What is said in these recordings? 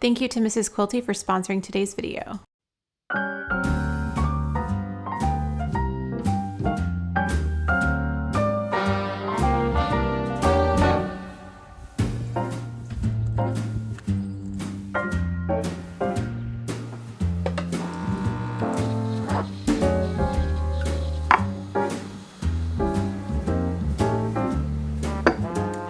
Thank you to Mrs. Quilty for sponsoring today's video.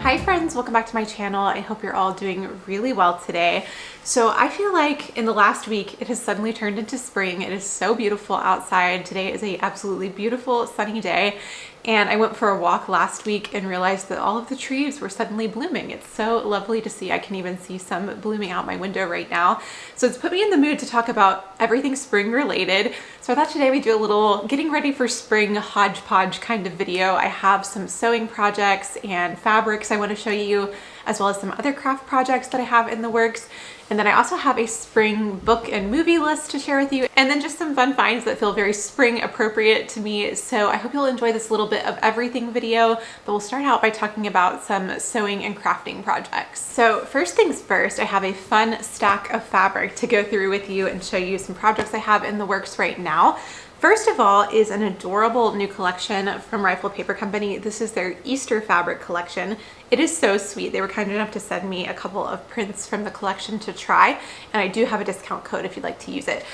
Hi friends, welcome back to my channel. I hope you're all doing really well today. So I feel like in the last week it has suddenly turned into spring. It is so beautiful outside. Today is a absolutely beautiful sunny day, and I went for a walk last week and realized that all of the trees were suddenly blooming. It's so lovely to see. I can even see some blooming out my window right now. So it's put me in the mood to talk about everything spring related. So I thought today we'd do a little getting ready for spring hodgepodge kind of video. I have some sewing projects and fabrics I want to show you, as well as some other craft projects that I have in the works. And then I also have a spring book and movie list to share with you, and then just some fun finds that feel very spring appropriate to me. So I hope you'll enjoy this little bit of everything video, but we'll start out by talking about some sewing and crafting projects. So first things first, I have a fun stack of fabric to go through with you and show you some projects I have in the works right now. First of all is an adorable new collection from Rifle Paper Company. This is their Easter fabric collection. It is so sweet. They were kind enough to send me a couple of prints from the collection to try, and I do have a discount code if you'd like to use it.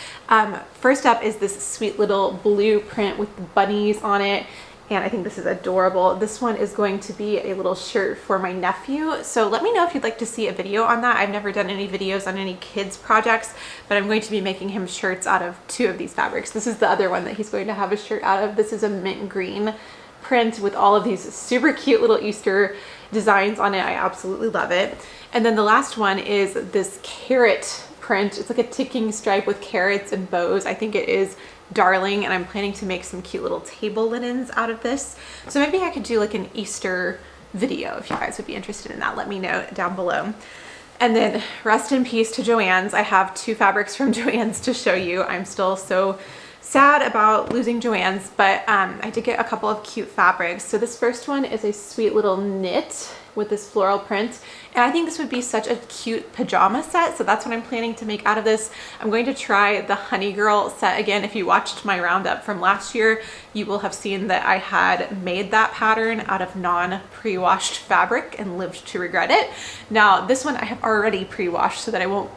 First up is this sweet little blue print with bunnies on it, and I think this is adorable. This one is going to be a little shirt for my nephew. So let me know if you'd like to see a video on that. I've never done any videos on any kids projects, but I'm going to be making him shirts out of two of these fabrics. This is the other one that he's going to have a shirt out of. This is a mint green print with all of these super cute little Easter designs on it. I absolutely love it. And then the last one is this carrot print. It's like a ticking stripe with carrots and bows. I think it is darling, and I'm planning to make some cute little table linens out of this. So maybe I could do like an Easter video if you guys would be interested in that. Let me know down below. And then rest in peace to Joann's. I have two fabrics from Joann's to show you. I'm still so sad about losing Joann's, but I did get a couple of cute fabrics. So this first one is a sweet little knit with this floral print, and I think this would be such a cute pajama set, so that's what I'm planning to make out of this. I'm going to try the Honey Girl set again. If you watched my roundup from last year, you will have seen that I had made that pattern out of non-pre-washed fabric and lived to regret it. Now this one I have already pre-washed so that I won't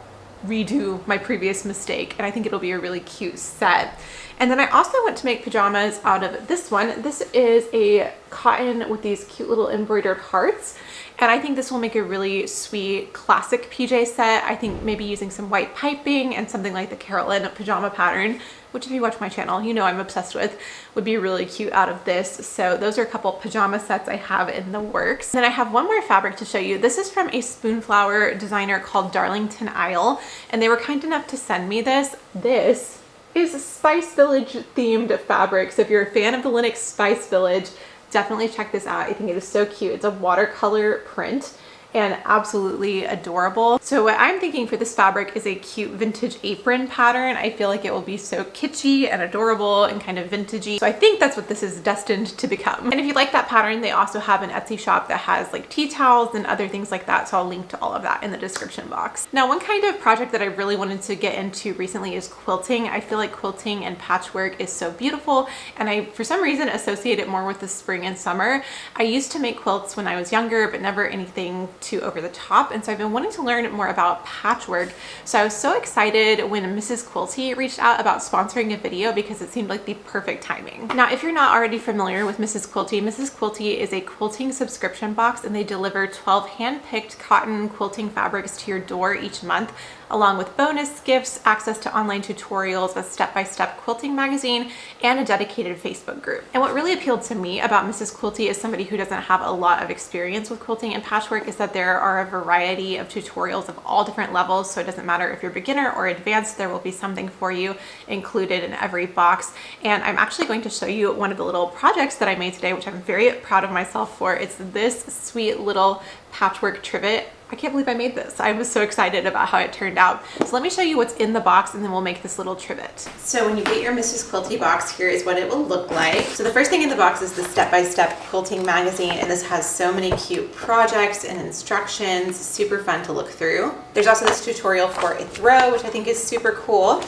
redo my previous mistake, and I think it'll be a really cute set. And then I also want to make pajamas out of this one. This is a cotton with these cute little embroidered hearts, and I think this will make a really sweet classic PJ set. I think maybe using some white piping and something like the Carolyn pajama pattern, which if you watch my channel, you know I'm obsessed with, would be really cute out of this. So those are a couple pajama sets I have in the works. Then I have one more fabric to show you. This is from a spoonflower designer called Darlington Isle, and they were kind enough to send me this. This is Spice Village themed fabric. So if you're a fan of the Linux Spice Village, definitely check this out. I think it is so cute. It's a watercolor print and absolutely adorable. So what I'm thinking for this fabric is a cute vintage apron pattern. I feel like it will be so kitschy and adorable and kind of vintagey. So I think that's what this is destined to become. And if you like that pattern, they also have an Etsy shop that has like tea towels and other things like that. So I'll link to all of that in the description box. Now, one kind of project that I really wanted to get into recently is quilting. I feel like quilting and patchwork is so beautiful, and I, for some reason, associate it more with the spring and summer. I used to make quilts when I was younger, but never anything too over the top, and so I've been wanting to learn more about patchwork. So I was so excited when Mrs. Quilty reached out about sponsoring a video because it seemed like the perfect timing. Now, if you're not already familiar with Mrs. Quilty is a quilting subscription box, and they deliver 12 hand-picked cotton quilting fabrics to your door each month, along with bonus gifts, access to online tutorials, a step-by-step quilting magazine, and a dedicated Facebook group. And what really appealed to me about Mrs. Quilty as somebody who doesn't have a lot of experience with quilting and patchwork is that there are a variety of tutorials of all different levels. So it doesn't matter if you're beginner or advanced, there will be something for you included in every box. And I'm actually going to show you one of the little projects that I made today, which I'm very proud of myself for. It's this sweet little patchwork trivet. I can't believe I made this. I was so excited about how it turned out. So let me show you what's in the box and then we'll make this little trivet. So when you get your Mrs. Quilty box, here is what it will look like. So the first thing in the box is the step-by-step quilting magazine, and this has so many cute projects and instructions, super fun to look through. There's also this tutorial for a throw, which I think is super cool.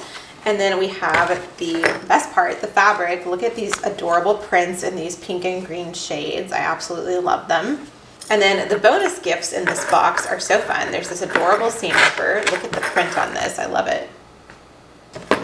And then we have the best part, the fabric. Look at these adorable prints in these pink and green shades. I absolutely love them. And then the bonus gifts in this box are so fun. There's this adorable sandpaper. Look at the print on this. I love it.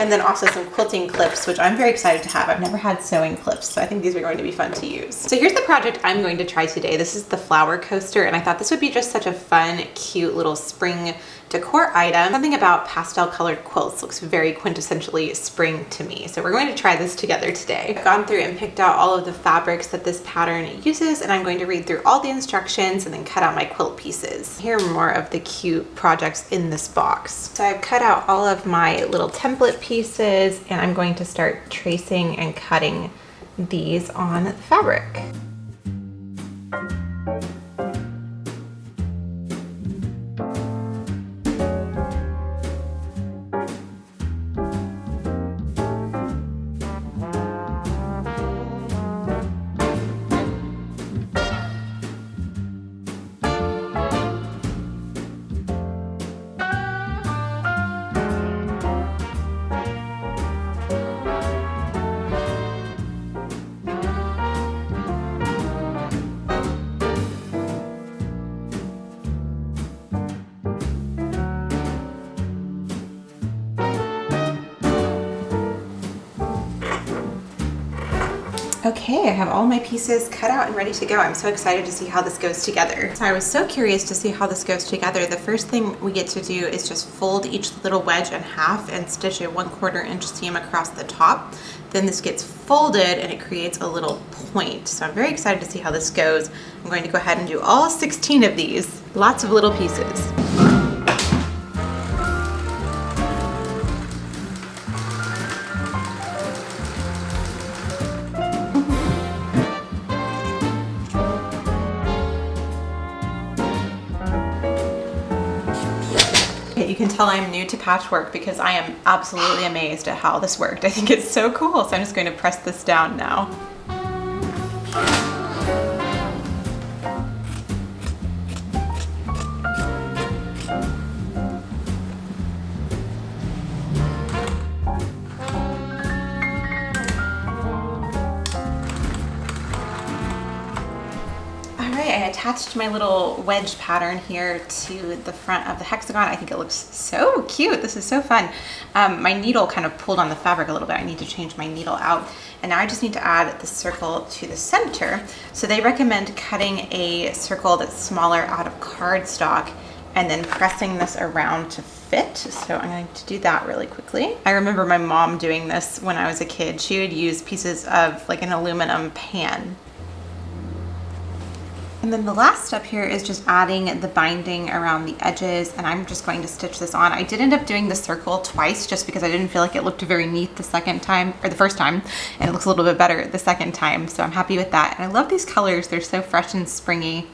And then also some quilting clips, which I'm very excited to have. I've never had sewing clips, so I think these are going to be fun to use. So here's the project I'm going to try today. This is the flower coaster, and I thought this would be just such a fun, cute little spring decor item. Something about pastel colored quilts looks very quintessentially spring to me. So we're going to try this together today. I've gone through and picked out all of the fabrics that this pattern uses, and I'm going to read through all the instructions and then cut out my quilt pieces. Here are more of the cute projects in this box. So I've cut out all of my little template pieces, and I'm going to start tracing and cutting these on the fabric. Okay, I have all my pieces cut out and ready to go. I'm so excited to see how this goes together. So I was so curious to see how this goes together. The first thing we get to do is just fold each little wedge in half and stitch a 1/4 inch seam across the top. Then this gets folded and it creates a little point. So I'm very excited to see how this goes. I'm going to go ahead and do all 16 of these. Lots of little pieces. You can tell I'm new to patchwork because I am absolutely amazed at how this worked. I think it's so cool. So I'm just going to press this down now. I attached my little wedge pattern here to the front of the hexagon. I think it looks so cute. This is so fun. My needle kind of pulled on the fabric a little bit. I need to change my needle out. And now I just need to add the circle to the center. So they recommend cutting a circle that's smaller out of cardstock and then pressing this around to fit. So I'm going to do that really quickly. I remember my mom doing this when I was a kid. She would use pieces of like an aluminum pan. And then the last step here is just adding the binding around the edges, and I'm just going to stitch this on. I did end up doing the circle twice just because I didn't feel like it looked very neat the second time, or the first time, and it looks a little bit better the second time, so I'm happy with that. And I love these colors. They're so fresh and springy.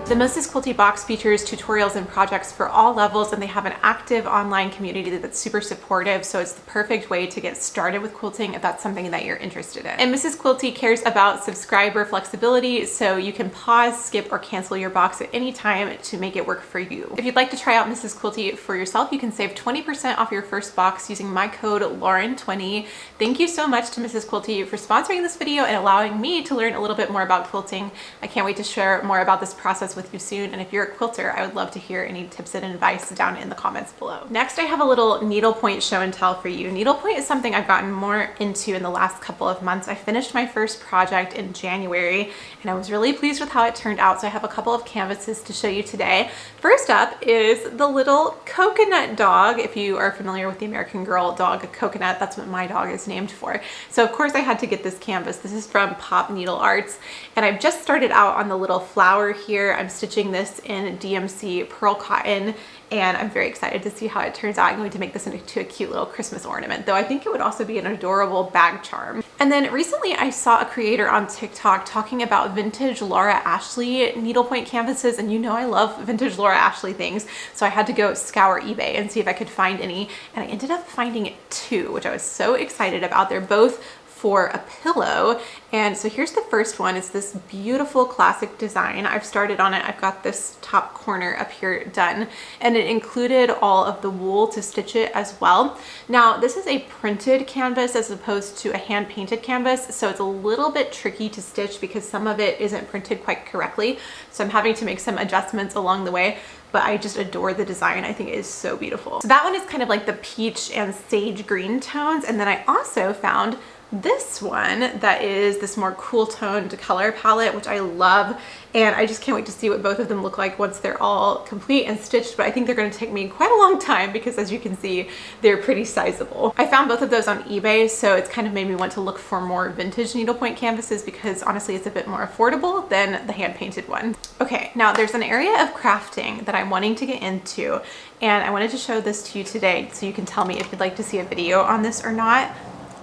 The Mrs. Quilty box features tutorials and projects for all levels, and they have an active online community that's super supportive, so it's the perfect way to get started with quilting if that's something that you're interested in. And Mrs. Quilty cares about subscriber flexibility, so you can pause, skip, or cancel your box at any time to make it work for you. If you'd like to try out Mrs. Quilty for yourself, you can save 20% off your first box using my code Lauren20. Thank you so much to Mrs. Quilty for sponsoring this video and allowing me to learn a little bit more about quilting. I can't wait to share more about this process with you soon, and if you're a quilter, I would love to hear any tips and advice down in the comments below. Next, I have a little needlepoint show and tell for you. Needlepoint is something I've gotten more into in the last couple of months. I finished my first project in January, and I was really pleased with how it turned out, so I have a couple of canvases to show you today. First up is the little coconut dog. If you are familiar with the American Girl dog Coconut, that's what my dog is named for. So of course I had to get this canvas. This is from Pop Needle Arts, and I've just started out on the little flower here. I'm stitching this in DMC pearl cotton, and I'm very excited to see how it turns out. I'm going to make this into a cute little Christmas ornament, though I think it would also be an adorable bag charm. And then recently I saw a creator on TikTok talking about vintage Laura Ashley needlepoint canvases, and you know I love vintage Laura Ashley things, so I had to go scour eBay and see if I could find any, and I ended up finding 2, which I was so excited about. They're both for a pillow. And so here's the first one. It's this beautiful classic design. I've started on it. I've got this top corner up here done, and it included all of the wool to stitch it as well. Now this is a printed canvas as opposed to a hand painted canvas, so it's a little bit tricky to stitch because some of it isn't printed quite correctly, so I'm having to make some adjustments along the way, but I just adore the design. I think it is so beautiful. So that one is kind of like the peach and sage green tones, and then I also found this one that is this more cool toned color palette, which I love, and I just can't wait to see what both of them look like once they're all complete and stitched, but I think they're going to take me quite a long time because, as you can see, they're pretty sizable. I found both of those on eBay, so it's kind of made me want to look for more vintage needlepoint canvases because honestly it's a bit more affordable than the hand painted one. Okay, now there's an area of crafting that I'm wanting to get into, and I wanted to show this to you today so you can tell me if you'd like to see a video on this or not.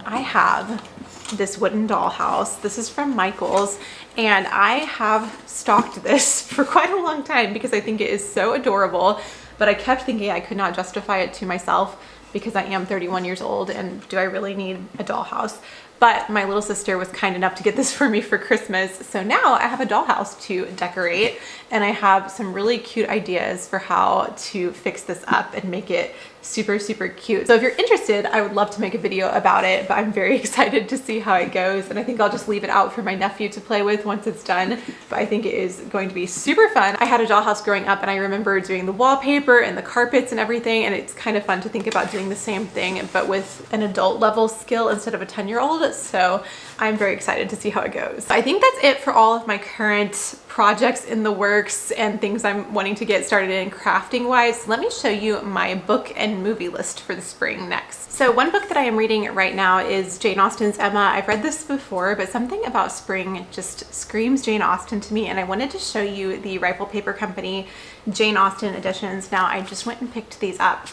I have this wooden dollhouse. This is from Michael's, and I have stocked this for quite a long time because I think it is so adorable, but I kept thinking I could not justify it to myself because I am 31 years old, and do I really need a dollhouse? But my little sister was kind enough to get this for me for Christmas, so now I have a dollhouse to decorate, and I have some really cute ideas for how to fix this up and make it super, super cute. So if you're interested, I would love to make a video about it, but I'm very excited to see how it goes, and I think I'll just leave it out for my nephew to play with once it's done, but I think it is going to be super fun. I had a dollhouse growing up, and I remember doing the wallpaper and the carpets and everything, and it's kind of fun to think about doing the same thing, but with an adult level skill instead of a 10-year-old, so I'm very excited to see how it goes. I think that's it for all of my current projects in the works and things I'm wanting to get started in crafting wise. Let me show you my book and movie list for the spring next. So one book that I am reading right now is Jane Austen's Emma. I've read this before, but something about spring just screams Jane Austen to me, and I wanted to show you the Rifle Paper Company Jane Austen editions. Now I just went and picked these up,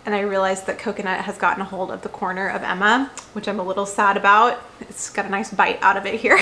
and I realized that Coconut has gotten a hold of the corner of Emma, which I'm a little sad about. It's got a nice bite out of it here.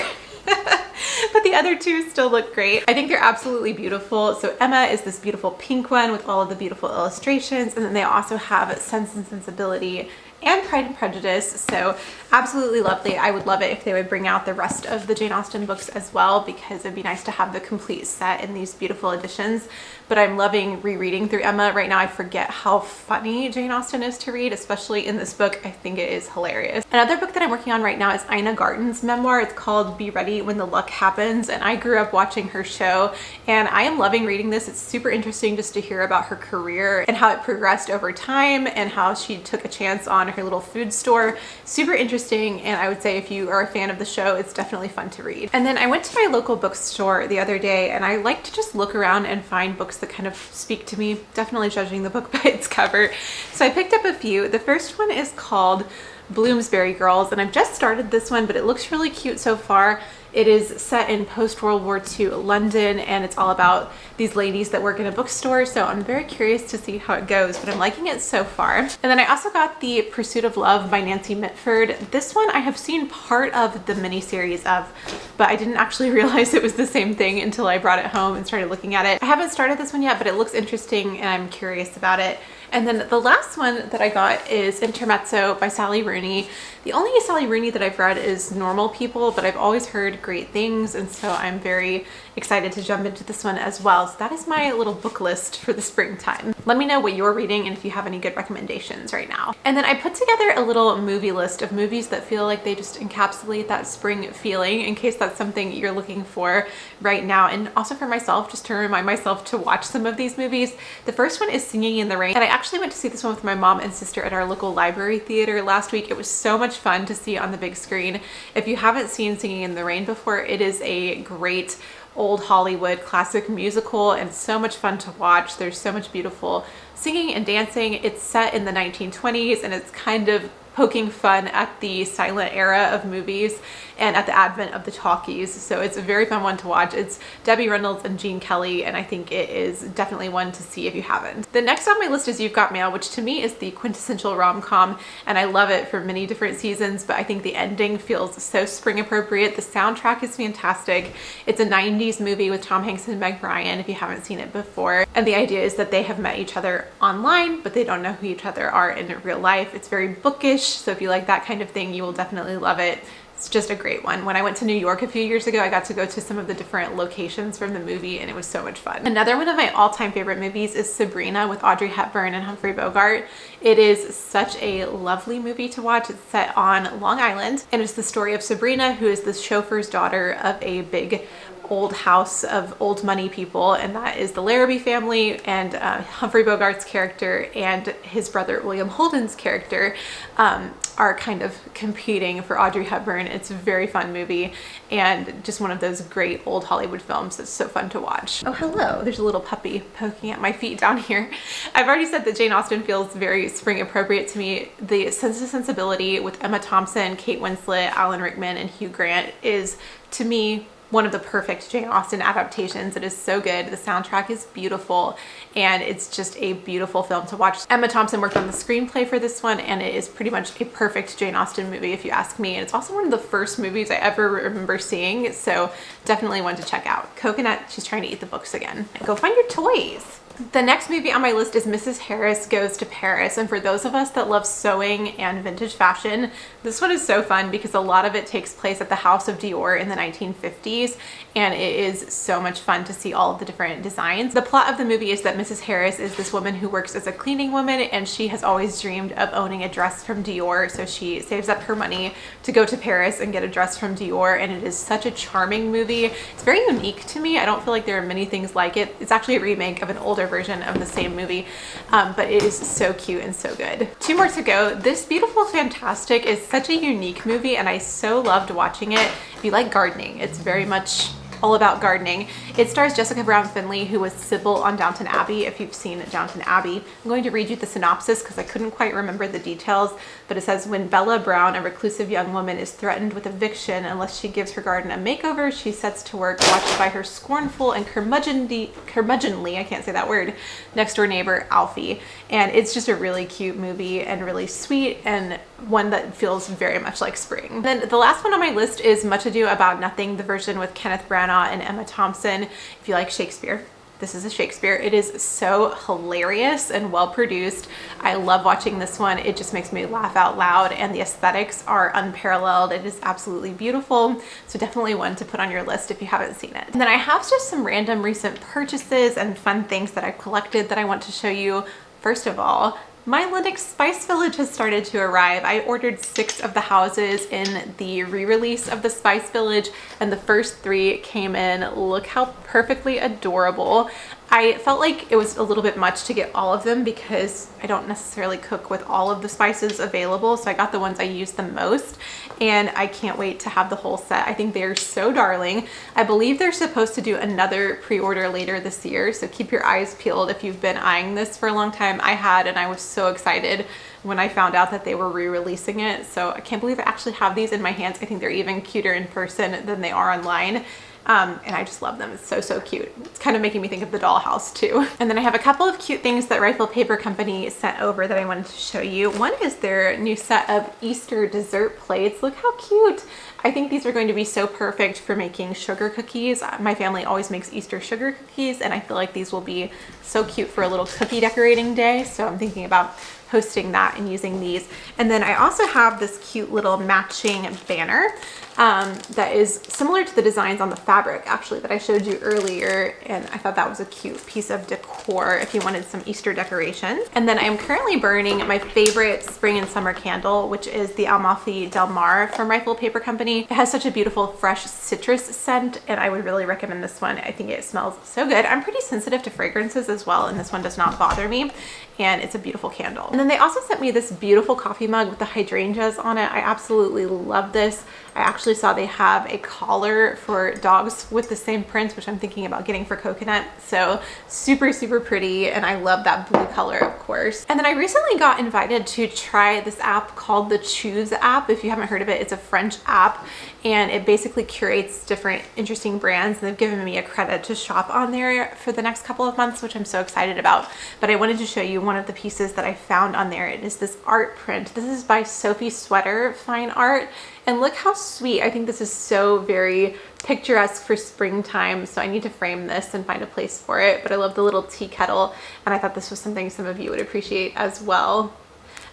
But the other two still look great. I think they're absolutely beautiful. So Emma is this beautiful pink one with all of the beautiful illustrations, and then they also have Sense and Sensibility and Pride and Prejudice, so absolutely lovely. I would love it if they would bring out the rest of the Jane Austen books as well, because it'd be nice to have the complete set in these beautiful editions. But I'm loving rereading through Emma right now. I forget how funny Jane Austen is to read, especially in this book. I think it is hilarious. Another book that I'm working on right now is Ina Garten's memoir. It's called Be Ready When the Luck Happens, and I grew up watching her show, and I am loving reading this. It's super interesting just to hear about her career and how it progressed over time and how she took a chance on her little food store. Super interesting, and I would say if you are a fan of the show, it's definitely fun to read. And then I went to my local bookstore the other day, and I like to just look around and find books that kind of speak to me, definitely judging the book by its cover. So I picked up a few. The first one is called Bloomsbury Girls, and I've just started this one, but it looks really cute so far. It is set in post-World War II London, and it's all about these ladies that work in a bookstore, so I'm very curious to see how it goes, but I'm liking it so far. And then I also got The Pursuit of Love by Nancy Mitford. This one I have seen part of the miniseries of, but I didn't actually realize it was the same thing until I brought it home and started looking at it. I haven't started this one yet, but it looks interesting and I'm curious about it. And then the last one that I got is Intermezzo by Sally Rooney. The only Sally Rooney that I've read is Normal People, but I've always heard great things, and so I'm very excited to jump into this one as well. So that is my little book list for the springtime. Let me know what you're reading and if you have any good recommendations right now. And then I put together a little movie list of movies that feel like they just encapsulate that spring feeling, in case that's something you're looking for right now, and also for myself, just to remind myself to watch some of these movies. The first one is Singing in the Rain, and I actually went to see this one with my mom and sister at our local library theater last week. It was so much fun to see on the big screen. If you haven't seen Singing in the Rain before, it is a great old Hollywood classic musical and so much fun to watch. There's so much beautiful singing and dancing. It's set in the 1920s, and it's kind of poking fun at the silent era of movies and at the advent of the talkies. So it's a very fun one to watch. It's Debbie Reynolds and Gene Kelly, and I think it is definitely one to see if you haven't. The next on my list is You've Got Mail, which to me is the quintessential rom-com, and I love it for many different seasons, but I think the ending feels so spring appropriate. The soundtrack is fantastic. It's a 90s movie with Tom Hanks and Meg Ryan, if you haven't seen it before. And the idea is that they have met each other online, but they don't know who each other are in real life. It's very bookish, so if you like that kind of thing, you will definitely love it. It's just a great one. When I went to New York a few years ago, I got to go to some of the different locations from the movie, and it was so much fun. Another one of my all-time favorite movies is Sabrina with Audrey Hepburn and Humphrey Bogart. It is such a lovely movie to watch. It's set on Long Island, and it's the story of Sabrina, who is the chauffeur's daughter of a big old house of old money people, and that is the Larrabee family, and Humphrey Bogart's character and his brother William Holden's character are kind of competing for Audrey Hepburn. It's a very fun movie and just one of those great old Hollywood films that's so fun to watch. Oh, hello. There's a little puppy poking at my feet down here. I've already said that Jane Austen feels very spring appropriate to me. The Sense and Sensibility with Emma Thompson, Kate Winslet, Alan Rickman, and Hugh Grant is, to me, one of the perfect Jane Austen adaptations. It is so good. The soundtrack is beautiful, and it's just a beautiful film to watch. Emma Thompson worked on the screenplay for this one, and it is pretty much a perfect Jane Austen movie if you ask me. And it's also one of the first movies I ever remember seeing, so definitely one to check out. Coconut, she's trying to eat the books again. Go find your toys. The next movie on my list is Mrs. Harris Goes to Paris, and for those of us that love sewing and vintage fashion, this one is so fun because a lot of it takes place at the House of Dior in the 1950s, and it is so much fun to see all of the different designs. The plot of the movie is that Mrs. Harris is this woman who works as a cleaning woman, and she has always dreamed of owning a dress from Dior, so she saves up her money to go to Paris and get a dress from Dior, and it is such a charming movie. It's very unique to me. I don't feel like there are many things like it. It's actually a remake of an older version of the same movie, but it is so cute and so good. Two more to go. This Beautiful Fantastic is such a unique movie, and I so loved watching it. If you like gardening, it's very much all about gardening. It stars Jessica Brown Findlay, who was Sybil on Downton Abbey, if you've seen Downton Abbey. I'm going to read you the synopsis because I couldn't quite remember the details, but it says, when Bella Brown, a reclusive young woman, is threatened with eviction unless she gives her garden a makeover, she sets to work, watched by her scornful and curmudgeonly, I can't say that word, next door neighbor, Alfie. And it's just a really cute movie and really sweet, and one that feels very much like spring. Then the last one on my list is Much Ado About Nothing, the version with Kenneth Branagh and Emma Thompson. If you like Shakespeare, this is a Shakespeare. It is so hilarious and well produced. I love watching this one. It just makes me laugh out loud, and the aesthetics are unparalleled. It is absolutely beautiful. So definitely one to put on your list if you haven't seen it. And then I have just some random recent purchases and fun things that I've collected that I want to show you. First of all, my Linux Spice Village has started to arrive. I ordered 6 of the houses in the re-release of the Spice Village, and the first 3 came in. Look how perfectly adorable. I felt like it was a little bit much to get all of them because I don't necessarily cook with all of the spices available, so I got the ones I use the most, and I can't wait to have the whole set. I think they're so darling. I believe they're supposed to do another pre-order later this year, so keep your eyes peeled if you've been eyeing this for a long time. I had, and I was so excited when I found out that they were re-releasing it, so I can't believe I actually have these in my hands. I think they're even cuter in person than they are online. And I just love them. It's so, so cute. It's kind of making me think of the dollhouse too. And then I have a couple of cute things that Rifle Paper Company sent over that I wanted to show you. One is their new set of Easter dessert plates. Look how cute. I think these are going to be so perfect for making sugar cookies. My family always makes Easter sugar cookies, and I feel like these will be so cute for a little cookie decorating day. So I'm thinking about hosting that and using these. And then I also have this cute little matching banner that is similar to the designs on the fabric actually that I showed you earlier, and I thought that was a cute piece of decor if you wanted some Easter decoration. And then I am currently burning my favorite spring and summer candle, which is the Amalfi Del Mar from Rifle Paper Company. It has such a beautiful fresh citrus scent, and I would really recommend this one. I think it smells so good. I'm pretty sensitive to fragrances as well, and this one does not bother me, and it's a beautiful candle. And then they also sent me this beautiful coffee mug with the hydrangeas on it. I absolutely love this. I actually saw they have a collar for dogs with the same print, which I'm thinking about getting for Coconut. So super, super pretty. And I love that blue color, of course. And then I recently got invited to try this app called the Choose app. If you haven't heard of it, it's a French app and it basically curates different interesting brands. And they've given me a credit to shop on there for the next couple of months, which I'm so excited about. But I wanted to show you one of the pieces that I found on there. It is this art print. This is by Sophie Sweater Fine Art. And look how sweet. I think this is so very picturesque for springtime. So I need to frame this and find a place for it. But I love the little tea kettle. And I thought this was something some of you would appreciate as well.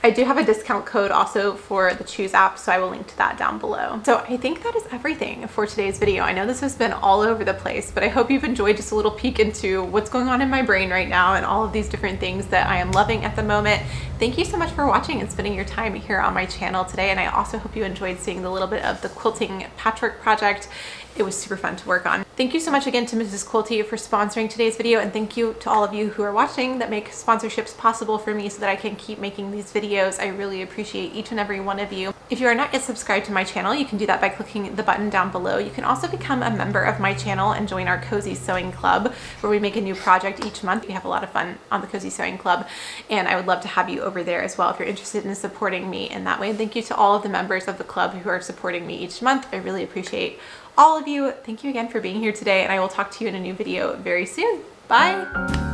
I do have a discount code also for the Choose app, so I will link to that down below. So I think that is everything for today's video. I know this has been all over the place, but I hope you've enjoyed just a little peek into what's going on in my brain right now and all of these different things that I am loving at the moment. Thank you so much for watching and spending your time here on my channel today. And I also hope you enjoyed seeing the little bit of the quilting patchwork project. It was super fun to work on. Thank you so much again to Mrs. Quilty for sponsoring today's video, and thank you to all of you who are watching that make sponsorships possible for me so that I can keep making these videos. I really appreciate each and every one of you. If you are not yet subscribed to my channel, you can do that by clicking the button down below. You can also become a member of my channel and join our Cozy Sewing Club, where we make a new project each month. We have a lot of fun on the Cozy Sewing Club, and I would love to have you over there as well if you're interested in supporting me in that way. And thank you to all of the members of the club who are supporting me each month. I really appreciate all of you. Thank you again for being here today, and I will talk to you in a new video very soon. Bye.